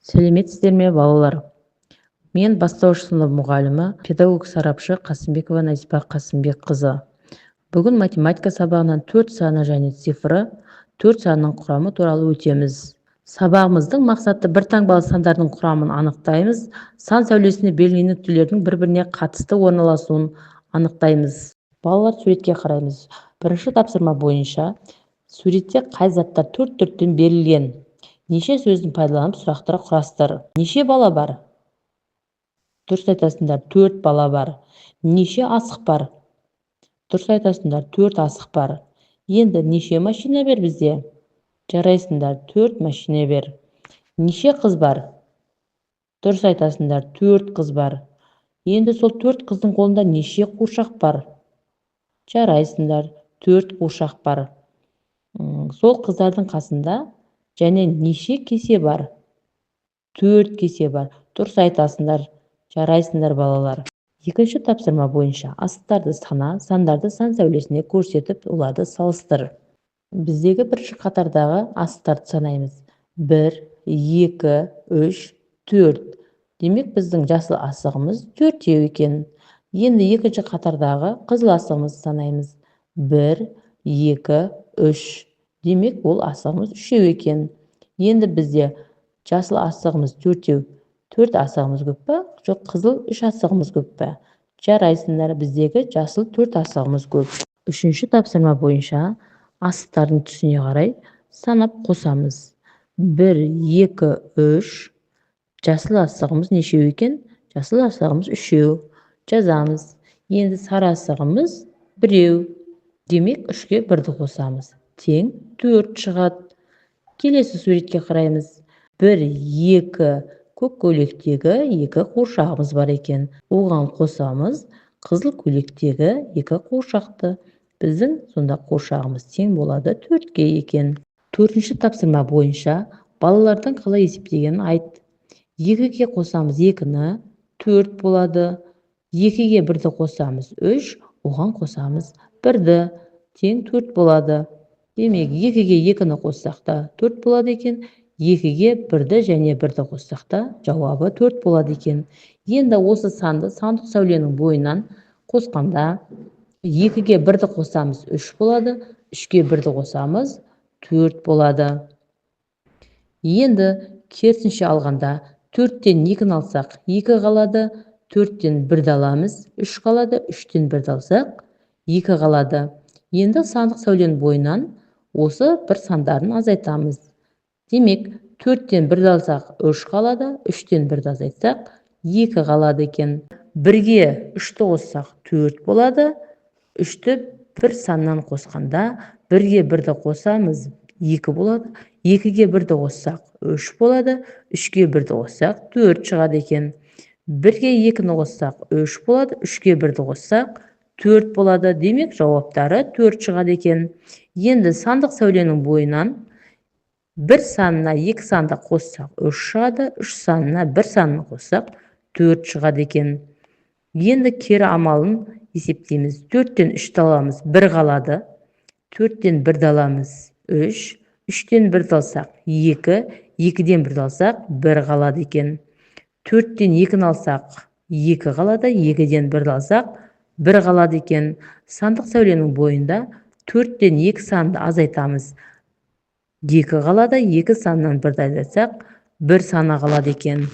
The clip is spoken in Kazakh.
Сәлеметсіздер ме, балалар? Мен бастауыш сынып мұғалімі, педагог сарапшы Қасымбекова Назипа Қасымбекқызы. Бүгін математика сабағынан 4 саны және цифры, 4 санының құрамы туралы өтеміз. Сабағымыздың мақсаты бір таңбалы сандардың құрамын анықтаймыз, сан сәулесіне берілген нүктелердің бір-біріне қатысты орналасуын анықтаймыз. Балалар, суретке қараймыз. Бірінші тапсырма бойынша суретте қай заттар 4 түрттен берілген? Неше сөзін пайдаланып сұрақтар құрастыр. Неше бала бар? Дұрыс айтасыңдар, 4 бала бар. Неше асық бар? Дұрыс айтасыңдар, 4 асық бар. Енді неше машина бер бізде? Жарайсыңдар, 4 машина бер. Неше қыз бар? Дұрыс айтасыңдар, 4 қыз бар. Енді сол 4 қыздың қолында неше қуыршақ бар? Жарайсыңдар, 4 қуыршақ бар. Сол қыздардың қасында және неше кесе бар? 4 кесе бар. Дұрыс айтасыңдар, жарайсыңдар балалар. Екінші тапсырма бойынша асықтарды сана, сандарды сан сәулесіне көрсетіп, оларды салыстыр. Біздегі бірінші қатардағы асықтарды санаймыз. 1, 2, 3, 4. Демек, біздің жасыл асығымыз 4 екен. Енді екінші қатардағы қызыл асығымызды санаймыз. 1, 2, 3. Демек, ол асығымыз 3 екен. Енді бізде жасыл асығымыз 4. 4 асығымыз көп па? Жоқ, қызыл 3 асығымыз көп па? Жарайсыңдар, біздегі жасыл 4 асығымыз көп. Үшінші тапсырма бойынша асықтардың түсіне қарай санап қосамыз. 1, 2, 3. Жасыл асығымыз неше екен? Жасыл асығымыз 3. Жазамыз. Енді сары асығымыз 1. Демек, 3-ке 1-ді қосамыз. Тең 4 шығады. Келесі суретке қараймыз. 1, 2 көк көйлектегі 2 қуыршағымыз бар екен. Оған қосамыз қызыл көйлектегі 2 қуыршақты. Біздің сонда қуыршағымыз тең болады 4-ке екен. Төртінші тапсырма бойынша балалардың қалай есептегенін айт. 2-ге қосамыз 2-ні, 4 болады. 2-ге 1-ді қосамыз 3, оған қосамыз 1-ді, тең 4 болады. Демек, 2-ге 2-ні қоссақ та 4 болады екен. 2-ге 1-ді және 1-ді қоссақ та жауабы 4 болады екен. Енді осы санды сандық сәуленің бойынан қосқанда 2-ге 1-ді қосамыз 3 болады, 3-ге 1-ді қосамыз 4 болады. Енді керісінше алғанда 4-тен 2-ні алсақ 2 қалады, 4-тен 1-ді аламыз, 3 қалады, 3-тен 1-ді алсақ 2 қалады. Енді сандық сәуленің бойынан осы бір сандарын азайтамыз. Демек, 4-тен 1-ді алсақ 3 қалады, 3-тен 1-ді азайтсақ 2 қалады екен. 1-ге 3-ті қоссақ 4 болады. 3-ті бір саннан қосқанда 1-ге 1-ді қосамыз 2 болады. 2-ге 1-ді қоссақ 3 болады. 3-ге 1-ді қоссақ 4 шығады екен. 1-ге 2-ні қоссақ 3 болады. 3-ге 1-ді қоссақ 4 болады. Демек, жауаптары 4 шығады екен. Енді сандық сәуленің бойынан бір санына 2 санды қоссақ 3 шығады, 3 санына 1 санын қоссақ 4 шығады екен. Енді кері амалын есептейміз. 4-тен 3-ті аламыз, 1 қалады. 4-тен 1-ді аламыз, 3. 3-тен 1-ді алсақ 2, 2-ден 1-ді алсақ 1 қалады екен. 4-тен 2-ні алсақ 2 қалады, 2-ден 1-ді алсақ 1 қалады екен. Сандық сәуленің бойында 4-тен 2 санды азайтамыз. 2 қалады, 2 саннан 1-ді азайтсақ 1 саны қалады екен.